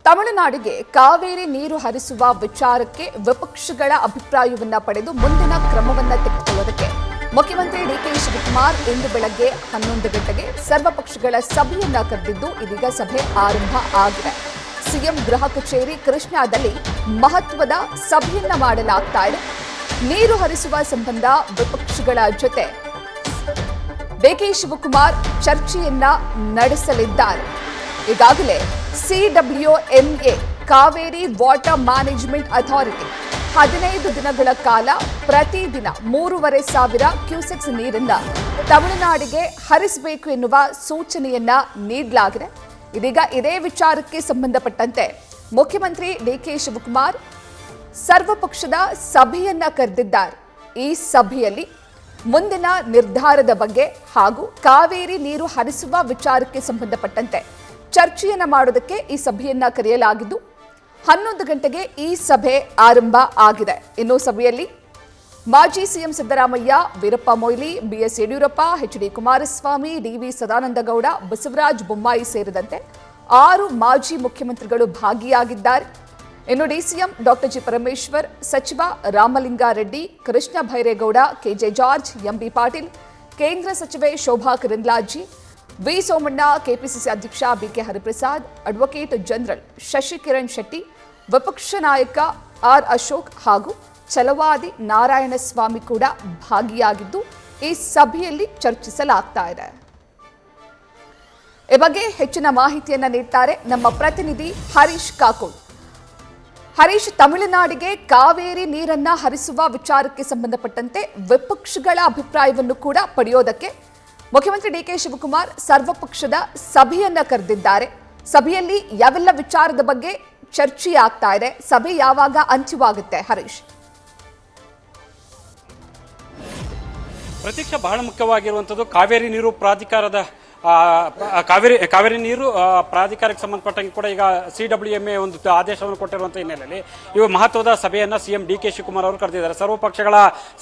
ತಮಿಳುನಾಡಿಗೆ ಕಾವೇರಿ ನೀರು ಹರಿಸುವ ವಿಚಾರಕ್ಕೆ ವಿಪಕ್ಷಗಳ ಅಭಿಪ್ರಾಯವನ್ನ ಪಡೆದು ಮುಂದಿನ ಕ್ರಮವನ್ನ ತೆಗೆದುಕೊಳ್ಳುವುದಕ್ಕೆ ಮುಖ್ಯಮಂತ್ರಿ ಡಿಕೆ ಶಿವಕುಮಾರ್ ಇಂದು ಬೆಳಗ್ಗೆ 11 ಗಂಟೆಗೆ ಸರ್ವಪಕ್ಷಗಳ ಸಭೆಯನ್ನ ಕರೆದಿದ್ದು ಇದೀಗ ಸಭೆ ಆರಂಭ ಆಗಿದೆ. ಸಿಎಂ ಗೃಹ ಕಚೇರಿ ಕೃಷ್ಣಾದಲ್ಲಿ ಮಹತ್ವದ ಸಭೆಯನ್ನ ಮಾಡಲಾಗ್ತಾ ಇದೆ. ನೀರು ಹರಿಸುವ ಸಂಬಂಧ ವಿಪಕ್ಷಗಳ ಜೊತೆ ಡಿಕೆ ಶಿವಕುಮಾರ್ ಚರ್ಚೆಯನ್ನ ನಡೆಸಲಿದ್ದಾರೆ. ಈಗಾಗಲೇ CWMA Kaveri water management authority 15 ದಿನಗಳ ಕಾಲ ಪ್ರತಿದಿನ 3,500 ಕ್ಯೂಸೆಕ್ಸ್ ನೀರನ್ನ ತಮಿಳುನಾಡಿಗೆ ಹರಿಸಬೇಕು ಎನ್ನುವ ಸೂಚನೆಯನ್ನ ನೀಡಲಾಗಿದೆ. ಇದೀಗ ಇದೇ ವಿಚಾರಕ್ಕೆ ಸಂಬಂಧಪಟ್ಟಂತೆ ಮುಖ್ಯಮಂತ್ರಿ ಡಿಕೆ ಶಿವಕುಮಾರ್ ಸರ್ವಪಕ್ಷದ ಸಭೆಯನ್ನ ಕರೆದಿದ್ದಾರೆ. ಈ ಸಭೆಯಲ್ಲಿ ಮುಂದಿನ ನಿರ್ಧಾರದ ಬಗ್ಗೆ ಹಾಗೂ ಕಾವೇರಿ ನೀರು ಹರಿಸುವ ವಿಚಾರಕ್ಕೆ ಸಂಬಂಧಪಟ್ಟಂತೆ ಚರ್ಚೆಯನ್ನ ಮಾಡೋದಕ್ಕೆ ಈ ಸಭೆಯನ್ನ ಕರೆಯಲಾಗಿದ್ದು 11 ಗಂಟೆಗೆ ಈ ಸಭೆ ಆರಂಭ ಆಗಿದೆ. ಇನ್ನು ಸಭೆಯಲ್ಲಿ ಮಾಜಿ CM Siddaramaiah, Veerappa Moily, BS Yediyurappa, HD Kumaraswamy, DV Sadananda Gowda, Basavaraj Bommai ಸೇರಿದಂತೆ 6 ಮಾಜಿ ಮುಖ್ಯಮಂತ್ರಿಗಳು ಭಾಗಿಯಾಗಿದ್ದಾರೆ. ಇನ್ನು DCM ಡಾಕ್ಟರ್ ಜಿ ಪರಮೇಶ್ವರ್, ಸಚಿವ Ramalinga Reddy, Krishna Byregowda, KJ George, MB Patil, ಕೇಂದ್ರ ಸಚಿವೆ ಶೋಭಾ ಕರಂದ್ಲಾಜೆ, ವಿ ಸೋಮಣ್ಣ, KPCC ಅಧ್ಯಕ್ಷ BK Hariprasad, advocate general Shashikiran Shetty, ವಿಪಕ್ಷ ನಾಯಕ R ಅಶೋಕ್ ಹಾಗೂ ಛಲವಾದಿ ನಾರಾಯಣಸ್ವಾಮಿ ಕೂಡ ಭಾಗಿಯಾಗಿದ್ದು ಈ ಸಭೆಯಲ್ಲಿ ಚರ್ಚಿಸಲಾಗ್ತಾ ಇದೆ. ಈ ಬಗ್ಗೆ ಹೆಚ್ಚಿನ ಮಾಹಿತಿಯನ್ನ ನೀಡ್ತಾರೆ ನಮ್ಮ ಪ್ರತಿನಿಧಿ ಹರೀಶ್ ಕಾಕೋಡ್. ಹರೀಶ್, ತಮಿಳುನಾಡಿಗೆ ಕಾವೇರಿ ನೀರನ್ನ ಹರಿಸುವ ವಿಚಾರಕ್ಕೆ ಸಂಬಂಧಪಟ್ಟಂತೆ ವಿಪಕ್ಷಗಳ ಅಭಿಪ್ರಾಯವನ್ನು ಕೂಡ ಪಡೆಯೋದಕ್ಕೆ ಮುಖ್ಯಮಂತ್ರಿ ಡಿಕೆ ಶಿವಕುಮಾರ್ ಸರ್ವಪಕ್ಷದ ಸಭೆಯನ್ನ ಕರೆದಿದ್ದಾರೆ. ಸಭೆಯಲ್ಲಿ ಯಾವೆಲ್ಲ ವಿಚಾರದ ಬಗ್ಗೆ ಚರ್ಚೆ ಆಗ್ತಾ ಇದೆ? ಸಭೆ ಯಾವಾಗ ಅಂತ್ಯವಾಗುತ್ತೆ ಹರೀಶ್? ಪ್ರತೀಕ್ಷಾ, ಬಹಳ ಮುಖ್ಯವಾಗಿರುವಂಥದ್ದು ಕಾವೇರಿ ನೀರು ಪ್ರಾಧಿಕಾರದ ಕಾವೇರಿ ನೀರು ಪ್ರಾಧಿಕಾರಕ್ಕೆ ಸಂಬಂಧಪಟ್ಟಂಗೆ ಕೂಡ ಈಗ CWMA ಒಂದು ಆದೇಶವನ್ನು ಕೊಟ್ಟಿರುವಂಥ ಹಿನ್ನೆಲೆಯಲ್ಲಿ ಇವು ಮಹತ್ವದ ಸಭೆಯನ್ನು CM DK ಶಿವಕುಮಾರ್ ಅವರು ಕರೆದಿದ್ದಾರೆ. ಸರ್ವಪಕ್ಷಗಳ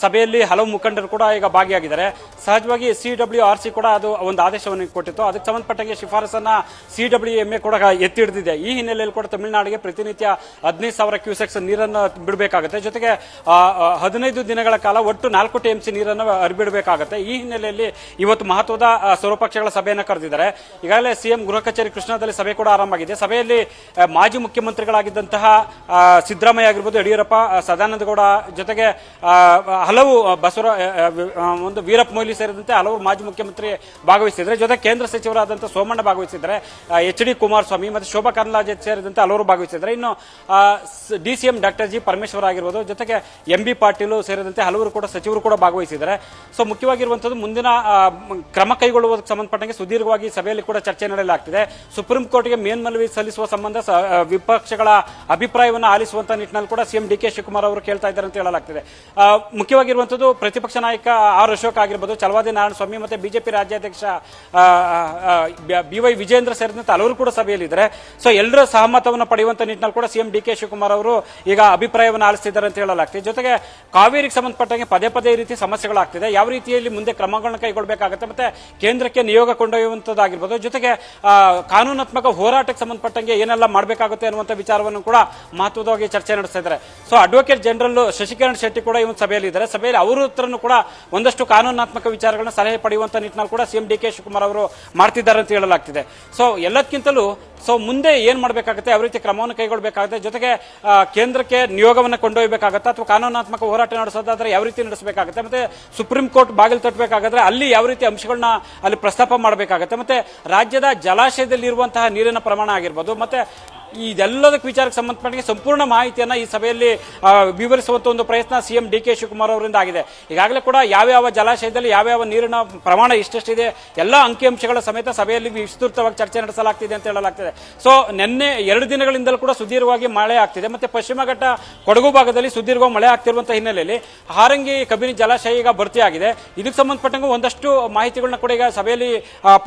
ಸಭೆಯಲ್ಲಿ ಹಲವು ಮುಖಂಡರು ಕೂಡ ಈಗ ಭಾಗಿಯಾಗಿದ್ದಾರೆ. ಸಹಜವಾಗಿ CWRC ಕೂಡ ಅದು ಒಂದು ಆದೇಶವನ್ನು ಕೊಟ್ಟಿತ್ತು. ಅದಕ್ಕೆ ಸಂಬಂಧಪಟ್ಟಂಗೆ ಶಿಫಾರಸನ್ನು CWMA ಕೂಡ ಎತ್ತಿ ಹಿಡಿದಿದೆ. ಈ ಹಿನ್ನೆಲೆಯಲ್ಲಿ ಕೂಡ ತಮಿಳುನಾಡಿಗೆ ಪ್ರತಿನಿತ್ಯ 15,000 ಕ್ಯೂಸೆಕ್ಸ್ ನೀರನ್ನು ಬಿಡಬೇಕಾಗುತ್ತೆ. ಜೊತೆಗೆ 15 ದಿನಗಳ ಕಾಲ ಒಟ್ಟು 4 TMC ನೀರನ್ನು ಹರಿಬಿಡಬೇಕಾಗುತ್ತೆ. ಈ ಹಿನ್ನೆಲೆಯಲ್ಲಿ ಇವತ್ತು ಮಹತ್ವದ ಸರ್ವಪಕ್ಷಗಳ ಸಭೆಯನ್ನು ಕರೆದಿದ್ದಾರೆ. ಈಗಾಗಲೇ CM ಗೃಹ ಕಚೇರಿ ಕೃಷ್ಣಾದಲ್ಲಿ ಸಭೆ ಕೂಡ ಆರಂಭ ಆಗಿದೆ. ಸಭೆಯಲ್ಲಿ ಮಾಜಿ ಮುಖ್ಯಮಂತ್ರಿಗಳಾಗಿದ್ದಂತಹ ಸಿದ್ದರಾಮಯ್ಯ ಆಗಿರ್ಬೋದು, ಯಡಿಯೂರಪ್ಪ, ಸದಾನಂದಗೌಡ ಜೊತೆಗೆ ಹಲವು ಒಂದು ವೀರಪ್ಪ ಮೊಯ್ಲಿ ಸೇರಿದಂತೆ ಹಲವು ಮಾಜಿ ಮುಖ್ಯಮಂತ್ರಿ ಭಾಗವಹಿಸಿದ್ದಾರೆ. ಜೊತೆಗೆ ಕೇಂದ್ರ ಸಚಿವರಾದಂತಹ ಸೋಮಣ್ಣ ಭಾಗವಹಿಸಿದ್ದಾರೆ. HD ಕುಮಾರಸ್ವಾಮಿ ಮತ್ತು ಶೋಭಾ ಕರಂದ್ಲಾಜೆ ಸೇರಿದಂತೆ ಹಲವರು ಭಾಗವಹಿಸಿದ್ದಾರೆ. ಇನ್ನು DCM ಡಾಕ್ಟರ್ ಜಿ ಪರಮೇಶ್ವರ್ ಆಗಿರ್ಬೋದು, ಜೊತೆಗೆ MB ಪಾಟೀಲ್ ಸೇರಿದಂತೆ ಹಲವರು ಕೂಡ ಸಚಿವರು ಕೂಡ ಭಾಗವಹಿಸಿದ್ದಾರೆ. ಸೊ ಮುಖ್ಯವಾಗಿರುವಂತದ್ದು ಮುಂದಿನ ಕ್ರಮ ಕೈಗೊಳ್ಳುವುದಕ್ಕೆ ಸಂಬಂಧಪಟ್ಟಂಗೆ ಸುದೀರ್ಘವಾಗಿ ಸಭೆಯಲ್ಲಿ ಕೂಡ ಚರ್ಚೆ ನಡೆಯಲಾಗ್ತಿದೆ. ಸುಪ್ರೀಂ ಕೋರ್ಟ್ಗೆ ಮೇಲ್ಮನವಿ ಸಲ್ಲಿಸುವ ಸಂಬಂಧ ವಿಪಕ್ಷಗಳ ಅಭಿಪ್ರಾಯವನ್ನು ಆಲಿಸುವಂತ ನಿಟ್ಟಿನಲ್ಲಿ ಕೂಡ CM DK ಶಿವಕುಮಾರ್ ಅವರು ಕೇಳ್ತಾ ಇದ್ದಾರೆ ಅಂತ ಹೇಳಲಾಗ್ತಿದೆ. ಮುಖ್ಯವಾಗಿರುವಂತದ್ದು ಪ್ರತಿಪಕ್ಷ ನಾಯಕ R ಅಶೋಕ್ ಆಗಿರ್ಬೋದು, ಛಲವಾದಿ ನಾರಾಯಣಸ್ವಾಮಿ ಮತ್ತೆ BJP ರಾಜ್ಯಾಧ್ಯಕ್ಷ BY ವಿಜೇಂದ್ರ ಸೇರಿದಂತೆ ಹಲವರು ಕೂಡ ಸಭೆಯಲ್ಲಿದ್ದಾರೆ. ಸೊ ಎಲ್ಲರ ಸಹಮತವನ್ನು ಪಡೆಯುವಂತ ನಿಟ್ಟಿನಲ್ಲಿ ಕೂಡ CM DK ಶಿವಕುಮಾರ್ ಅವರು ಈಗ ಅಭಿಪ್ರಾಯವನ್ನು ಆಲಿಸುತ್ತಿದ್ದಾರೆ ಅಂತ ಹೇಳಲಾಗ್ತಿದೆ. ಜೊತೆಗೆ ಕಾವೇರಿಗೆ ಸಂಬಂಧಪಟ್ಟಂಗೆ ಪದೇ ಪದೇ ಈ ರೀತಿ ಸಮಸ್ಯೆಗಳಾಗ್ತಿದೆ. ಯಾವ ರೀತಿಯಲ್ಲಿ ಮುಂದೆ ಕ್ರಮಗಳನ್ನು ಕೈಗೊಳ್ಳಬೇಕಾಗುತ್ತೆ ಮತ್ತೆ ಕೇಂದ್ರಕ್ಕೆ ನಿಯೋಗ ಕೊಂಡೊಯ್ಯುವಂತದ್ದಾಗಿರ್ಬೋದು, ಜೊತೆಗೆ ಕಾನೂನಾತ್ಮಕ ಹೋರಾಟಕ್ಕೆ ಸಂಬಂಧಪಟ್ಟಂಗೆ ಏನೆಲ್ಲ ಮಾಡಬೇಕಾಗುತ್ತೆ ಅನ್ನುವಂಥ ವಿಚಾರವನ್ನು ಕೂಡ ಮಹತ್ವದವಾಗಿ ಚರ್ಚೆ ನಡೆಸ್ತಾ ಇದ್ದಾರೆ. So advocate general Shashikiran Shetty ಕೂಡ ಈ ಒಂದು ಸಭೆಯಲ್ಲಿ ಇದ್ದಾರೆ. ಸಭೆಯಲ್ಲಿ ಅವರ ಹತ್ರನೂ ಕೂಡ ಒಂದಷ್ಟು ಕಾನೂನಾತ್ಮಕ ವಿಚಾರಗಳನ್ನ ಸಲಹೆ ಪಡೆಯುವಂತ ನಿಟ್ಟಿನಲ್ಲಿ ಕೂಡ CM DK ಶಿವಕುಮಾರ್ ಅವರು ಮಾಡ್ತಿದ್ದಾರೆ ಅಂತ ಹೇಳಲಾಗ್ತಿದೆ. ಸೊ ಎಲ್ಲಕ್ಕಿಂತಲೂ ಮುಂದೆ ಏನ್ ಮಾಡಬೇಕಾಗುತ್ತೆ, ಯಾವ ರೀತಿ ಕ್ರಮವನ್ನು ಕೈಗೊಳ್ಳಬೇಕಾಗುತ್ತೆ, ಜೊತೆಗೆ ಕೇಂದ್ರಕ್ಕೆ ನಿಯೋಗವನ್ನು ಕೊಂಡೊಯ್ಯಬೇಕಾಗುತ್ತೆ ಅಥವಾ ಕಾನೂನಾತ್ಮಕ ಹೋರಾಟ ನಡೆಸೋದಾದ್ರೆ ಯಾವ ರೀತಿ ನಡೆಸಬೇಕಾಗುತ್ತೆ, ಮತ್ತೆ ಸುಪ್ರೀಂ ಕೋರ್ಟ್ ಬಾಗಿಲು ತಟ್ಟಬೇಕಾದ್ರೆ ಅಲ್ಲಿ ಯಾವ ರೀತಿ ಅಂಶಗಳನ್ನ ಅಲ್ಲಿ ಪ್ರಸ್ತಾಪ ಮಾಡಬೇಕಾಗುತ್ತೆ, ಮತ್ತೆ ರಾಜ್ಯದ ಜಲಾಶಯದಲ್ಲಿ ಇರುವಂತಹ ನೀರಿನ ಪ್ರಮಾಣ ಆಗಿರ್ಬೋದು, ಮತ್ತೆ ಇದೆಲ್ಲದಕ್ಕೆ ವಿಚಾರಕ್ಕೆ ಸಂಬಂಧಪಟ್ಟ ಸಂಪೂರ್ಣ ಮಾಹಿತಿಯನ್ನ ಈ ಸಭೆಯಲ್ಲಿ ವಿವರಿಸುವಂತ ಒಂದು ಪ್ರಯತ್ನ CM DK ಶಿವಕುಮಾರ್ ಅವರಿಂದ ಆಗಿದೆ. ಈಗಾಗಲೇ ಕೂಡ ಯಾವ್ಯಾವ ಜಲಾಶಯದಲ್ಲಿ ಯಾವ್ಯಾವ ನೀರಿನ ಪ್ರಮಾಣ ಎಷ್ಟೆಷ್ಟಿದೆ ಎಲ್ಲ ಅಂಕಿಅಂಶಗಳ ಸಮೇತ ಸಭೆಯಲ್ಲಿ ವಿಸ್ತೃತವಾಗಿ ಚರ್ಚೆ ನಡೆಸಲಾಗ್ತಿದೆ ಅಂತ ಹೇಳಲಾಗ್ತಿದೆ. ಸೊ ನಿನ್ನೆ 2 ದಿನಗಳಿಂದಲೂ ಕೂಡ ಸುದೀರ್ಘವಾಗಿ ಮಳೆ ಆಗ್ತಿದೆ. ಮತ್ತೆ ಪಶ್ಚಿಮ ಘಟ್ಟ ಕೊಡಗು ಭಾಗದಲ್ಲಿ ಸುದೀರ್ಘವಾಗಿ ಮಳೆ ಆಗ್ತಿರುವಂತಹ ಹಿನ್ನೆಲೆಯಲ್ಲಿ ಹಾರಂಗಿ ಕಬಿನಿ ಜಲಾಶಯ ಈಗ ಭರ್ತಿಯಾಗಿದೆ. ಇದಕ್ಕೆ ಸಂಬಂಧಪಟ್ಟಂಗೆ ಒಂದಷ್ಟು ಮಾಹಿತಿಗಳನ್ನ ಕೂಡ ಈಗ ಸಭೆಯಲ್ಲಿ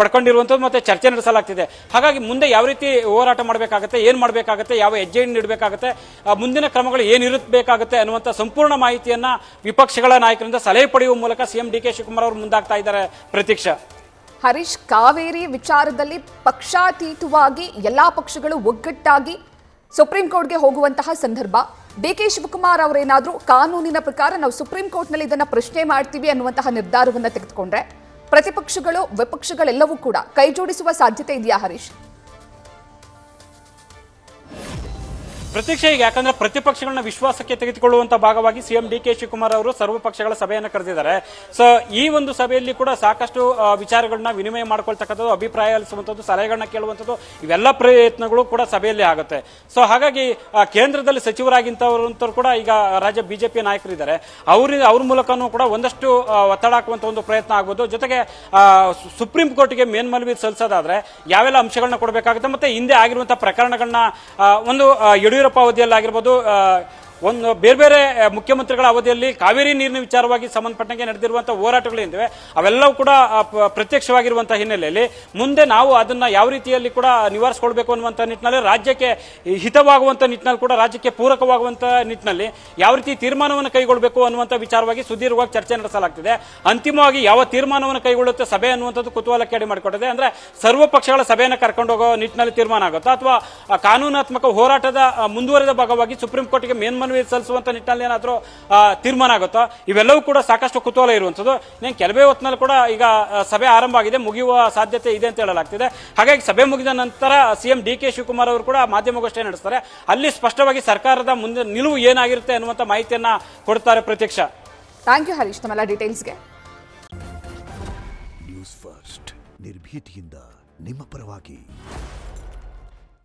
ಪಡ್ಕೊಂಡಿರುವಂತದ್ದು ಮತ್ತೆ ಚರ್ಚೆ ನಡೆಸಲಾಗ್ತಿದೆ. ಹಾಗಾಗಿ ಮುಂದೆ ಯಾವ ರೀತಿ ಹೋರಾಟ ಮಾಡಬೇಕಾಗುತ್ತೆ, ಏನ್ ಮಾಡಬೇಕಾಗುತ್ತೆ, ಯಾವ ಹೆಜ್ಜೆಯನ್ನು ನೀಡಬೇಕಾಗುತ್ತೆ, ಮುಂದಿನ ಕ್ರಮಗಳು ಏನಿರಬೇಕಾಗುತ್ತೆ ಅನ್ನುವಂಥ ಸಂಪೂರ್ಣ ಮಾಹಿತಿಯನ್ನ ವಿಪಕ್ಷಗಳ ನಾಯಕರಿಂದ ಸಲಹೆ ಪಡೆಯುವ ಮೂಲಕ CM DK ಶಿವಕುಮಾರ್ ಅವರು ಮುಂದಾಗ್ತಾ ಇದ್ದಾರೆ. ಪ್ರತೀಕ್ಷಾ, ಹರೀಶ್, ಕಾವೇರಿ ವಿಚಾರದಲ್ಲಿ ಪಕ್ಷಾತೀತವಾಗಿ ಎಲ್ಲಾ ಪಕ್ಷಗಳು ಒಗ್ಗಟ್ಟಾಗಿ ಸುಪ್ರೀಂ ಕೋರ್ಟ್ಗೆ ಹೋಗುವಂತಹ ಸಂದರ್ಭ ಡಿಕೆ ಶಿವಕುಮಾರ್ ಅವರೇನಾದ್ರೂ ಕಾನೂನಿನ ಪ್ರಕಾರ ನಾವು ಸುಪ್ರೀಂ ಕೋರ್ಟ್ನಲ್ಲಿ ಇದನ್ನ ಪ್ರಶ್ನೆ ಮಾಡ್ತೀವಿ ಅನ್ನುವಂತಹ ನಿರ್ಧಾರವನ್ನ ತೆಗೆದುಕೊಂಡ್ರೆ ಪ್ರತಿಪಕ್ಷಗಳು ವಿಪಕ್ಷಗಳೆಲ್ಲವೂ ಕೂಡ ಕೈ ಜೋಡಿಸುವ ಸಾಧ್ಯತೆ ಇದೆಯಾ ಹರೀಶ್? ಪ್ರತೀಕ್ಷೆ ಈಗ ಯಾಕಂದ್ರೆ ಪ್ರತಿಪಕ್ಷಗಳನ್ನ ವಿಶ್ವಾಸಕ್ಕೆ ತೆಗೆದುಕೊಳ್ಳುವಂತ ಭಾಗವಾಗಿ ಸಿಎಂ ಡಿಕೆ ಶಿವಕುಮಾರ್ ಅವರು ಸರ್ವಪಕ್ಷಗಳ ಸಭೆಯನ್ನು ಕರೆದಿದ್ದಾರೆ. ಸೊ ಈ ಒಂದು ಸಭೆಯಲ್ಲಿ ಕೂಡ ಸಾಕಷ್ಟು ವಿಚಾರಗಳನ್ನ ವಿನಿಮಯ ಮಾಡ್ಕೊಳ್ತಕ್ಕಂಥದ್ದು, ಅಭಿಪ್ರಾಯ ಅಲಿಸುವಂಥದ್ದು, ಸಲಹೆಗಳನ್ನ ಕೇಳುವಂಥದ್ದು, ಇವೆಲ್ಲ ಪ್ರಯತ್ನಗಳು ಕೂಡ ಸಭೆಯಲ್ಲಿ ಆಗುತ್ತೆ. ಸೊ ಹಾಗಾಗಿ ಕೇಂದ್ರದಲ್ಲಿ ಸಚಿವರಾಗಿಂತವರು ಕೂಡ ಈಗ ರಾಜ್ಯ ಬಿಜೆಪಿ ನಾಯಕರಿದ್ದಾರೆ, ಅವ್ರ ಮೂಲಕನೂ ಕೂಡ ಒಂದಷ್ಟು ಒತ್ತಡ ಹಾಕುವಂತ ಒಂದು ಪ್ರಯತ್ನ ಆಗ್ಬೋದು. ಜೊತೆಗೆ ಸುಪ್ರೀಂ ಕೋರ್ಟ್ಗೆ ಮೇಲ್ಮನವಿ ಸಲ್ಲಿಸೋದಾದ್ರೆ ಯಾವೆಲ್ಲ ಅಂಶಗಳನ್ನ ಕೊಡಬೇಕಾಗುತ್ತೆ, ಮತ್ತೆ ಹಿಂದೆ ಆಗಿರುವಂತಹ ಪ್ರಕರಣಗಳನ್ನ ಒಂದು ಯಡಿಯೂರಪ್ಪ ಅವಧಿಯಲ್ಲಿ ಆಗಿರ್ಬೋದು, ಒಂದು ಬೇರೆ ಬೇರೆ ಮುಖ್ಯಮಂತ್ರಿಗಳ ಅವಧಿಯಲ್ಲಿ ಕಾವೇರಿ ನೀರಿನ ವಿಚಾರವಾಗಿ ಸಂಬಂಧಪಟ್ಟಂಗೆ ನಡೆದಿರುವಂತಹ ಹೋರಾಟಗಳೇನಿವೆ ಅವೆಲ್ಲವೂ ಕೂಡ ಪ್ರತ್ಯಕ್ಷವಾಗಿರುವಂತಹ ಹಿನ್ನೆಲೆಯಲ್ಲಿ ಮುಂದೆ ನಾವು ಅದನ್ನ ಯಾವ ರೀತಿಯಲ್ಲಿ ಕೂಡ ನಿವಾರಿಸಿಕೊಳ್ಬೇಕು ಅನ್ನುವಂಥ ನಿಟ್ಟಿನಲ್ಲಿ, ರಾಜ್ಯಕ್ಕೆ ಹಿತವಾಗುವಂಥ ನಿಟ್ಟಿನಲ್ಲಿ ಕೂಡ ರಾಜ್ಯಕ್ಕೆ ಪೂರಕವಾಗುವಂಥ ನಿಟ್ಟಿನಲ್ಲಿ ಯಾವ ರೀತಿ ತೀರ್ಮಾನವನ್ನು ಕೈಗೊಳ್ಳಬೇಕು ಅನ್ನುವಂಥ ವಿಚಾರವಾಗಿ ಸುದೀರ್ಘವಾಗಿ ಚರ್ಚೆ ನಡೆಸಲಾಗ್ತಿದೆ. ಅಂತಿಮವಾಗಿ ಯಾವ ತೀರ್ಮಾನವನ್ನು ಕೈಗೊಳ್ಳುತ್ತೆ ಸಭೆ ಅನ್ನುವಂಥದ್ದು ಕುತೂಹಲಕ್ಕೆ ಅಡಿ ಮಾಡಿಕೊಟ್ಟಿದೆ. ಅಂದ್ರೆ ಸರ್ವ ಪಕ್ಷಗಳ ಸಭೆಯನ್ನು ಕರ್ಕೊಂಡು ಹೋಗೋ ನಿಟ್ಟಿನಲ್ಲಿ ತೀರ್ಮಾನ ಆಗುತ್ತಾ, ಅಥವಾ ಕಾನೂನಾತ್ಮಕ ಹೋರಾಟದ ಮುಂದುವರೆದ ಭಾಗವಾಗಿ ಸುಪ್ರೀಂ ಕೋರ್ಟ್ಗೆ ಮೇಲ್ಮನವಿ ಸಲ್ಲಿಸುವಂತ ನಿಟ್ಟಿನಲ್ಲಿ ಏನಾದರೂ ತೀರ್ಮಾನ ಆಗುತ್ತೋ, ಇವೆಲ್ಲವೂ ಕೂಡ ಸಾಕಷ್ಟು ಕುತೂಹಲ ಇರುವಂಥದ್ದು. ಕೆಲವೇ ಹೊತ್ತಿನಲ್ಲಿ ಕೂಡ ಈಗ ಸಭೆ ಆರಂಭ ಆಗಿದೆ, ಮುಗಿಯುವ ಸಾಧ್ಯತೆ ಇದೆ ಅಂತ ಹೇಳಲಾಗ್ತಿದೆ. ಹಾಗಾಗಿ ಸಭೆ ಮುಗಿದ ನಂತರ ಸಿಎಂ ಡಿಕೆ ಶಿವಕುಮಾರ್ ಅವರು ಕೂಡ ಮಾಧ್ಯಮಗೋಷ್ಠಿ ನಡೆಸ್ತಾರೆ. ಅಲ್ಲಿ ಸ್ಪಷ್ಟವಾಗಿ ಸರ್ಕಾರದ ಮುಂದೆ ನಿಲುವು ಏನಾಗಿರುತ್ತೆ ಅನ್ನುವಂಥ ಮಾಹಿತಿಯನ್ನ ಕೊಡ್ತಾರೆ. ಪ್ರತ್ಯಕ್ಷ. ಥ್ಯಾಂಕ್ ಯು ಹರೀಶ್ ತಮ್ಮೆಲ್ಲ ಡೀಟೇಲ್ಸ್ಗೆ. ನ್ಯೂಸ್ ಫಸ್ಟ್ ನಿರ್ಭೀತಿಯಿಂದ ನಿಮ್ಮ ಪರವಾಗಿ.